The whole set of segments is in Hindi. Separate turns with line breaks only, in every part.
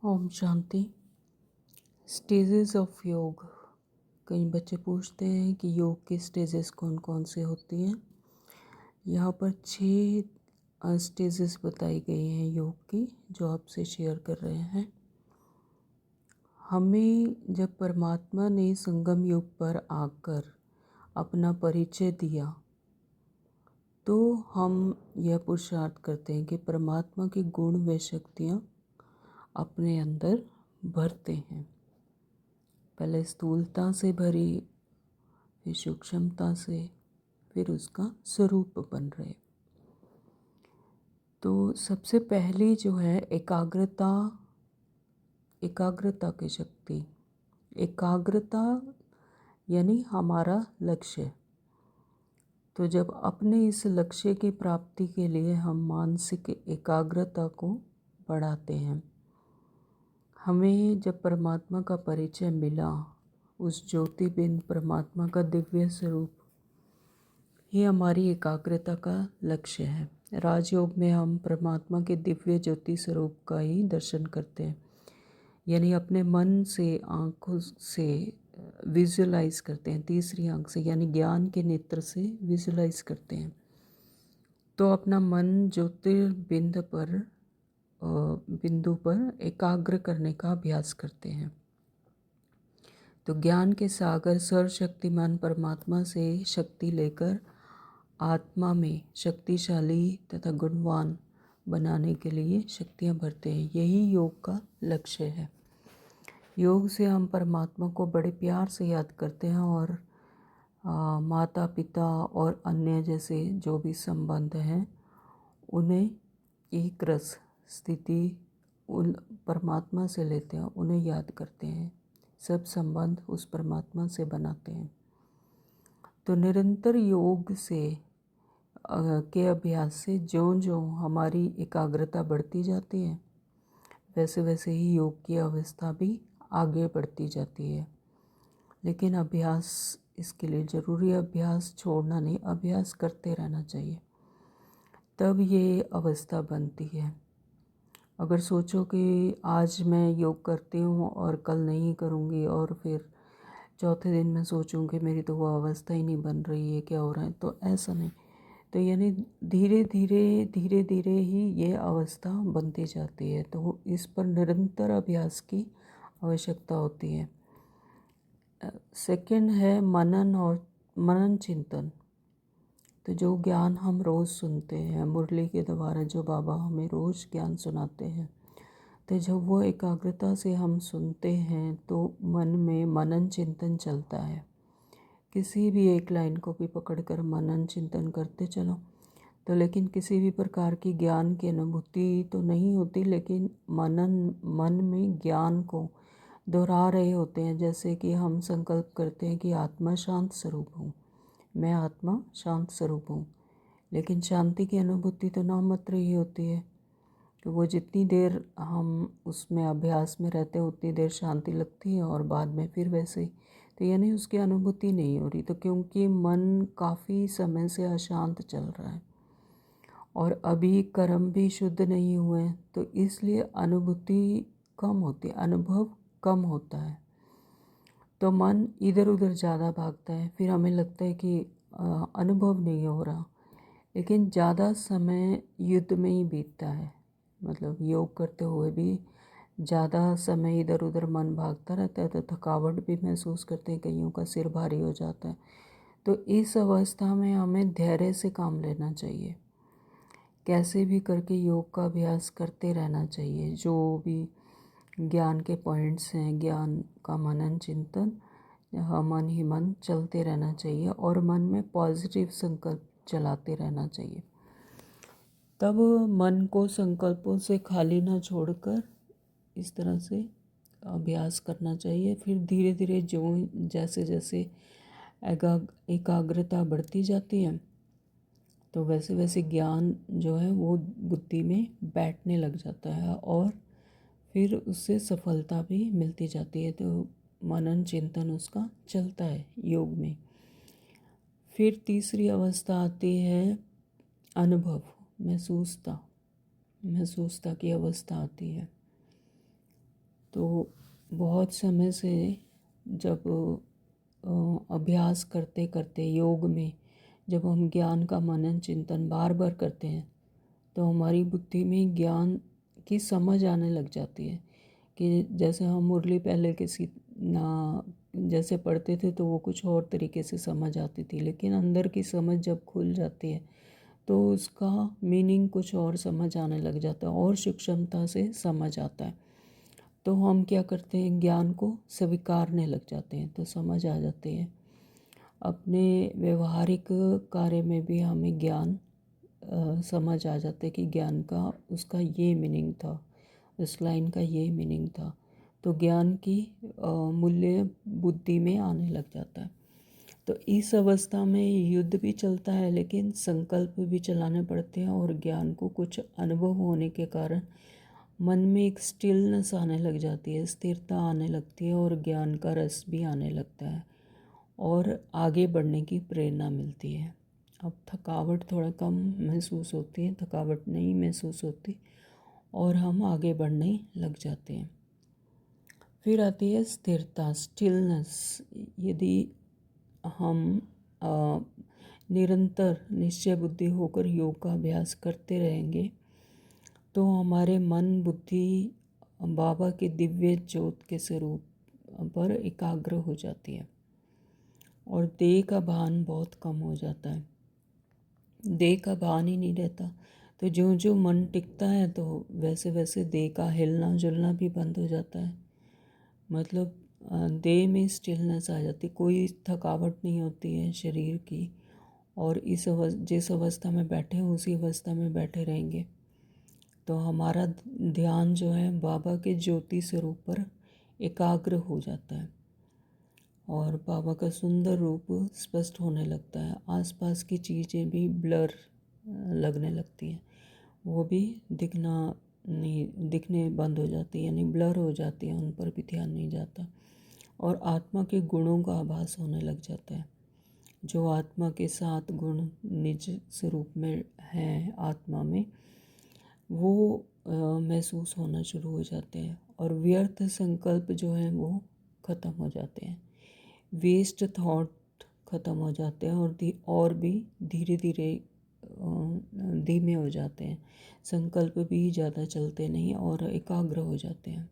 ओम शांति। स्टेजेस ऑफ योग। कई बच्चे पूछते हैं कि योग की स्टेजेस कौन कौन से होती हैं। यहाँ पर 6 स्टेजेस बताई गई हैं योग की, जो आपसे शेयर कर रहे हैं। हमें जब परमात्मा ने संगम युग पर आकर अपना परिचय दिया, तो हम यह पुरुषार्थ करते हैं कि परमात्मा के गुण व शक्तियाँ अपने अंदर भरते हैं। पहले स्थूलता से भरी, फिर सूक्ष्मता से, फिर उसका स्वरूप बन रहे। तो सबसे पहली जो है एकाग्रता की शक्ति। एकाग्रता यानी हमारा लक्ष्य। तो जब अपने इस लक्ष्य की प्राप्ति के लिए हम मानसिक एकाग्रता को बढ़ाते हैं, हमें जब परमात्मा का परिचय मिला, उस ज्योतिबिंद परमात्मा का दिव्य स्वरूप ही हमारी एकाग्रता का लक्ष्य है। राजयोग में हम परमात्मा के दिव्य ज्योति स्वरूप का ही दर्शन करते हैं, यानी अपने मन से, आँखों से विजुलाइज करते हैं, तीसरी आँख से यानी ज्ञान के नेत्र से विजुलाइज करते हैं। तो अपना मन ज्योतिर्बिंद पर बिंदु पर एकाग्र करने का अभ्यास करते हैं। तो ज्ञान के सागर सर्वशक्तिमान परमात्मा से शक्ति लेकर आत्मा में शक्तिशाली तथा गुणवान बनाने के लिए शक्तियाँ भरते हैं। यही योग का लक्ष्य है। योग से हम परमात्मा को बड़े प्यार से याद करते हैं और माता पिता और अन्य जैसे जो भी संबंध हैं, उन्हें एक रस स्थिति उन परमात्मा से लेते हैं, उन्हें याद करते हैं। सब संबंध उस परमात्मा से बनाते हैं। तो निरंतर योग से के अभ्यास से ज्यों ज्यों हमारी एकाग्रता बढ़ती जाती है, वैसे वैसे ही योग की अवस्था भी आगे बढ़ती जाती है। लेकिन अभ्यास इसके लिए ज़रूरी है। अभ्यास छोड़ना नहीं, अभ्यास करते रहना चाहिए, तब ये अवस्था बनती है। अगर सोचो कि आज मैं योग करती हूँ और कल नहीं करूँगी, और फिर चौथे दिन मैं सोचूँ कि मेरी तो वो अवस्था ही नहीं बन रही है, क्या हो रहा है, तो ऐसा नहीं। तो यानी धीरे धीरे ही ये अवस्था बनती जाती है। तो इस पर निरंतर अभ्यास की आवश्यकता होती है। सेकंड है मनन चिंतन। तो जो ज्ञान हम रोज़ सुनते हैं, मुरली के द्वारा जो बाबा हमें रोज़ ज्ञान सुनाते हैं, तो जब वो एकाग्रता से हम सुनते हैं तो मन में मनन चिंतन चलता है। किसी भी एक लाइन को भी पकड़कर मनन चिंतन करते चलो, तो लेकिन किसी भी प्रकार की ज्ञान की अनुभूति तो नहीं होती, लेकिन मन में ज्ञान को दोहरा रहे होते हैं। जैसे कि हम संकल्प करते हैं कि आत्मा शांत स्वरूप हूँ, मैं आत्मा शांत स्वरूप हूँ, लेकिन शांति की अनुभूति तो नाम मात्र ही होती है। तो वो जितनी देर हम उसमें अभ्यास में रहते हैं उतनी देर शांति लगती है, और बाद में फिर वैसे ही। तो यानी उसकी अनुभूति नहीं हो रही। तो क्योंकि मन काफ़ी समय से अशांत चल रहा है और अभी कर्म भी शुद्ध नहीं हुए हैं, तो इसलिए अनुभूति कम होती है, अनुभव कम होता है। तो मन इधर उधर ज़्यादा भागता है। फिर हमें लगता है कि अनुभव नहीं हो रहा, लेकिन ज़्यादा समय युद्ध में ही बीतता है। मतलब योग करते हुए भी ज़्यादा समय इधर उधर मन भागता रहता है, तो थकावट भी महसूस करते हैं, कईयों का सिर भारी हो जाता है। तो इस अवस्था में हमें धैर्य से काम लेना चाहिए। कैसे भी करके योग का अभ्यास करते रहना चाहिए। जो भी ज्ञान के पॉइंट्स हैं, ज्ञान का मनन चिंतन मन ही मन चलते रहना चाहिए, और मन में पॉजिटिव संकल्प चलाते रहना चाहिए। तब मन को संकल्पों से खाली ना छोड़कर इस तरह से अभ्यास करना चाहिए। फिर धीरे धीरे जो जैसे जैसे एकाग्रता बढ़ती जाती है, तो वैसे वैसे ज्ञान जो है वो बुद्धि में बैठने लग जाता है, और फिर उससे सफलता भी मिलती जाती है। तो मनन चिंतन उसका चलता है योग में। फिर तीसरी अवस्था आती है अनुभव, महसूसता की अवस्था आती है। तो बहुत समय से जब अभ्यास करते करते योग में जब हम ज्ञान का मनन चिंतन बार बार करते हैं तो हमारी बुद्धि में ज्ञान की समझ आने लग जाती है कि जैसे हम मुरली पहले किसी ना जैसे पढ़ते थे तो वो कुछ और तरीके से समझ आती थी, लेकिन अंदर की समझ जब खुल जाती है तो उसका मीनिंग कुछ और समझ आने लग जाता है और सूक्ष्मता से समझ आता है। तो हम क्या करते हैं, ज्ञान को स्वीकारने लग जाते हैं, तो समझ आ जाती है। अपने व्यवहारिक कार्य में भी हमें ज्ञान समझ आ जाता है कि ज्ञान का उसका ये मीनिंग था, उस लाइन का ये मीनिंग था। तो ज्ञान की मूल्य बुद्धि में आने लग जाता है। तो इस अवस्था में युद्ध भी चलता है, लेकिन संकल्प भी चलाने पड़ते हैं और ज्ञान को कुछ अनुभव होने के कारण मन में एक स्टिलनेस आने लग जाती है, स्थिरता आने लगती है और ज्ञान का रस भी आने लगता है और आगे बढ़ने की प्रेरणा मिलती है। अब थकावट थोड़ा कम महसूस होती है, थकावट नहीं महसूस होती और हम आगे बढ़ने लग जाते हैं। फिर आती है स्थिरता, स्टिलनेस। यदि हम निरंतर निश्चय बुद्धि होकर योग का अभ्यास करते रहेंगे तो हमारे मन बुद्धि बाबा के दिव्य ज्योत के स्वरूप पर एकाग्र हो जाती है और देह का भान बहुत कम हो जाता है। देह का भान ही नहीं रहता, तो जो जो मन टिकता है तो वैसे वैसे देह का हिलना जुलना भी बंद हो जाता है। मतलब देह में स्टिलनेस आ जाती, कोई थकावट नहीं होती है शरीर की। और जिस अवस्था में बैठे हैं उसी अवस्था में बैठे रहेंगे तो हमारा ध्यान जो है बाबा के ज्योति स्वरूप पर एकाग्र हो जाता है और बाबा का सुंदर रूप स्पष्ट होने लगता है। आसपास की चीज़ें भी ब्लर लगने लगती हैं, वो भी दिखने बंद हो जाती है, यानी ब्लर हो जाती है, उन पर भी ध्यान नहीं जाता और आत्मा के गुणों का आभास होने लग जाता है। जो आत्मा के 7 गुण निज स्वरूप में हैं आत्मा में, वो महसूस होना शुरू हो जाते हैं और व्यर्थ संकल्प जो हैं वो ख़त्म हो जाते हैं, वेस्ट थॉट ख़त्म हो जाते हैं और भी धीरे धीरे धीमे हो जाते हैं। संकल्प भी ज़्यादा चलते नहीं और एकाग्र हो जाते हैं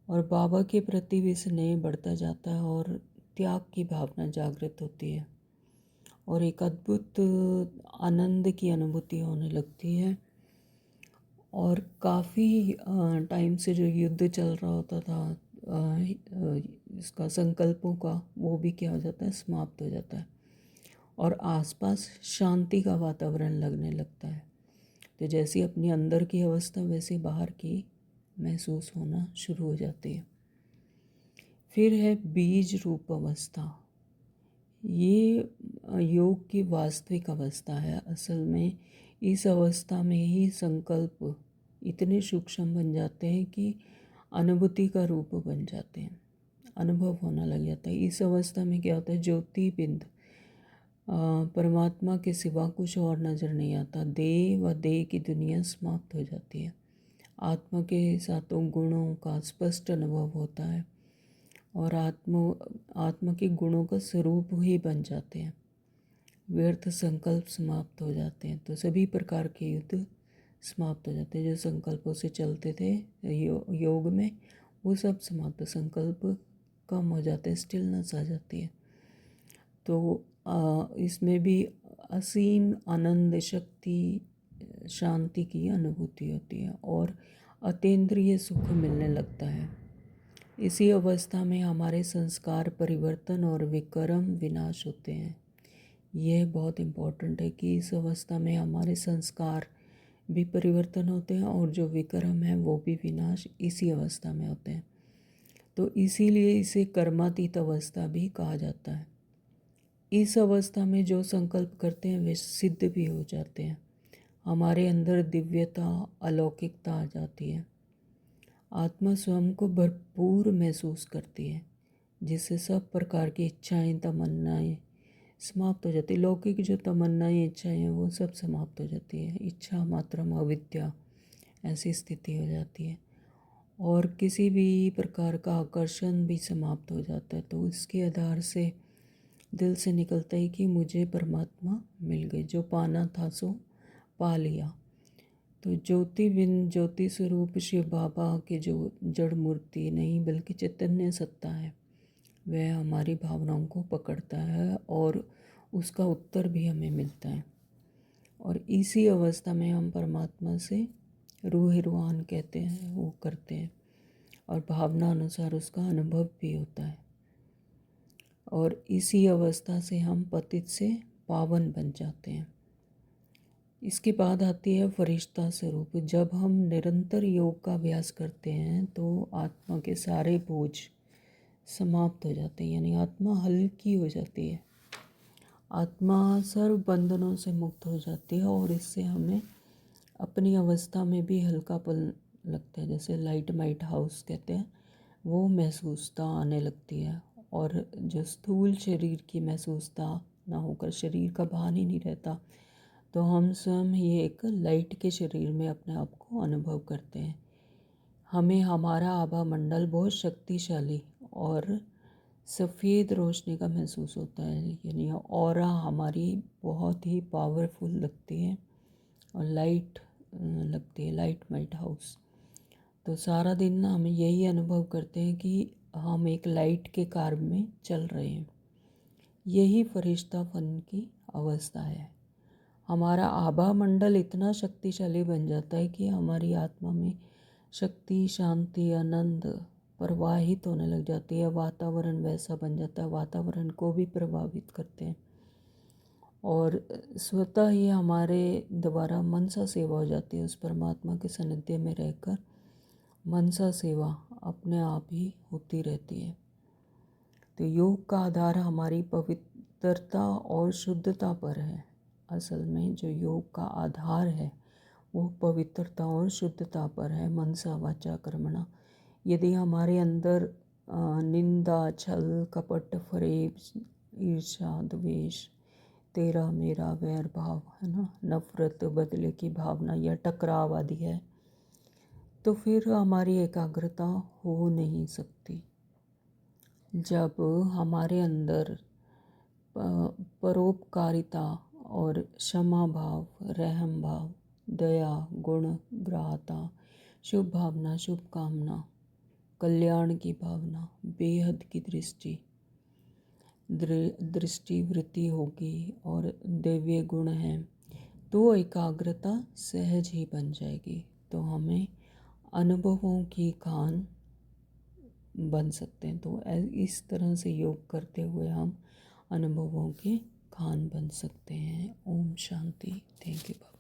और बाबा के प्रति भी स्नेह बढ़ता जाता है और त्याग की भावना जागृत होती है और एक अद्भुत आनंद की अनुभूति होने लगती है। और काफ़ी टाइम से जो युद्ध चल रहा होता था इसका संकल्पों का, वो भी क्या हो जाता है, समाप्त हो जाता है और आसपास शांति का वातावरण लगने लगता है। तो जैसी अपनी अंदर की अवस्था वैसे बाहर की महसूस होना शुरू हो जाती है। फिर है बीज रूप अवस्था। ये योग की वास्तविक अवस्था है। असल में इस अवस्था में ही संकल्प इतने सूक्ष्म बन जाते हैं कि अनुभूति का रूप बन जाते हैं, अनुभव होना लग जाता है। इस अवस्था में क्या होता है, ज्योति बिंद परमात्मा के सिवा कुछ और नज़र नहीं आता। देह व देह की दुनिया समाप्त हो जाती है। आत्मा के 7 गुणों का स्पष्ट अनुभव होता है और आत्मा के गुणों का स्वरूप ही बन जाते हैं। व्यर्थ संकल्प समाप्त हो जाते हैं, तो सभी प्रकार के युद्ध समाप्त हो जाते हैं। जो संकल्पों से चलते थे योग में, वो सब समाप्त, संकल्प कम हो जाते हैं, स्टिलनेस आ जाती है। तो इसमें भी असीम आनंद, शक्ति, शांति की अनुभूति होती है और अतीन्द्रिय सुख मिलने लगता है। इसी अवस्था में हमारे संस्कार परिवर्तन और विकर्म विनाश होते हैं। यह बहुत इम्पोर्टेंट है कि इस अवस्था में हमारे संस्कार भी परिवर्तन होते हैं और जो विकर्म है वो भी विनाश इसी अवस्था में होते हैं। तो इसीलिए इसे कर्मातीत अवस्था भी कहा जाता है। इस अवस्था में जो संकल्प करते हैं वे सिद्ध भी हो जाते हैं। हमारे अंदर दिव्यता, अलौकिकता आ जाती है। आत्मा स्वयं को भरपूर महसूस करती है, जिससे सब प्रकार की इच्छाएं, तमन्नाएं समाप्त हो जाती है। लौकिक जो तमन्नाएं, इच्छाएं हैं वो सब समाप्त हो जाती है। इच्छा मात्रम अविद्या, ऐसी स्थिति हो जाती है और किसी भी प्रकार का आकर्षण भी समाप्त हो जाता है। तो इसके आधार से दिल से निकलता है कि मुझे परमात्मा मिल गई, जो पाना था सो पा लिया। तो ज्योति बिन ज्योति स्वरूप शिव बाबा की जो जड़ मूर्ति नहीं बल्कि चैतन्य सत्ता है, वह हमारी भावनाओं को पकड़ता है और उसका उत्तर भी हमें मिलता है। और इसी अवस्था में हम परमात्मा से रूहान कहते हैं, वो करते हैं और भावना अनुसार उसका अनुभव भी होता है। और इसी अवस्था से हम पतित से पावन बन जाते हैं। इसके बाद आती है फरिश्ता स्वरूप। जब हम निरंतर योग का अभ्यास करते हैं तो आत्मा के सारे बोझ समाप्त हो जाते हैं, यानी आत्मा हल्की हो जाती है, आत्मा सर्व बंधनों से मुक्त हो जाती है। और इससे हमें अपनी अवस्था में भी हल्कापन लगता है, जैसे लाइट माइट हाउस कहते हैं, वो महसूसता आने लगती है। और जो स्थूल शरीर की महसूसता ना होकर शरीर का भान ही नहीं रहता, तो हम स्वयं ही एक लाइट के शरीर में अपने आप को अनुभव करते हैं। हमें हमारा आभा मंडल बहुत शक्तिशाली और सफ़ेद रोशनी का महसूस होता है, यानी ऑरा हमारी बहुत ही पावरफुल लगती है और लाइट लगती है, लाइट माइट हाउस। तो सारा दिन ना हम यही अनुभव करते हैं कि हम एक लाइट के कार में चल रहे हैं। यही फरिश्तापन की अवस्था है। हमारा आभा मंडल इतना शक्तिशाली बन जाता है कि हमारी आत्मा में शक्ति, शांति, आनंद प्रवाहित होने लग जाती है। वातावरण वैसा बन जाता है, वातावरण को भी प्रभावित करते हैं और स्वतः ही हमारे द्वारा मनसा सेवा हो जाती है। उस परमात्मा के सानिध्य में रहकर मनसा सेवा अपने आप ही होती रहती है। तो योग का आधार हमारी पवित्रता और शुद्धता पर है। असल में जो योग का आधार है वो पवित्रता और शुद्धता पर है, मनसा वाचा कर्मणा। यदि हमारे अंदर निंदा, छल, कपट, फरेब, ईर्ष्या, द्वेष, तेरा मेरा वैर भाव है ना, नफरत, बदले की भावना या टकराव आदि है, तो फिर हमारी एकाग्रता हो नहीं सकती। जब हमारे अंदर परोपकारिता और क्षमा भाव, रहम भाव, दया, गुण, ग्राहता, शुभ भावना, शुभ कामना, कल्याण की भावना, बेहद की दृष्टि वृत्ति होगी और दिव्य गुण हैं, तो एकाग्रता सहज ही बन जाएगी। तो हमें अनुभवों की खान बन सकते हैं। तो इस तरह से योग करते हुए हम अनुभवों के खान बन सकते हैं। ओम शांति। Thank you.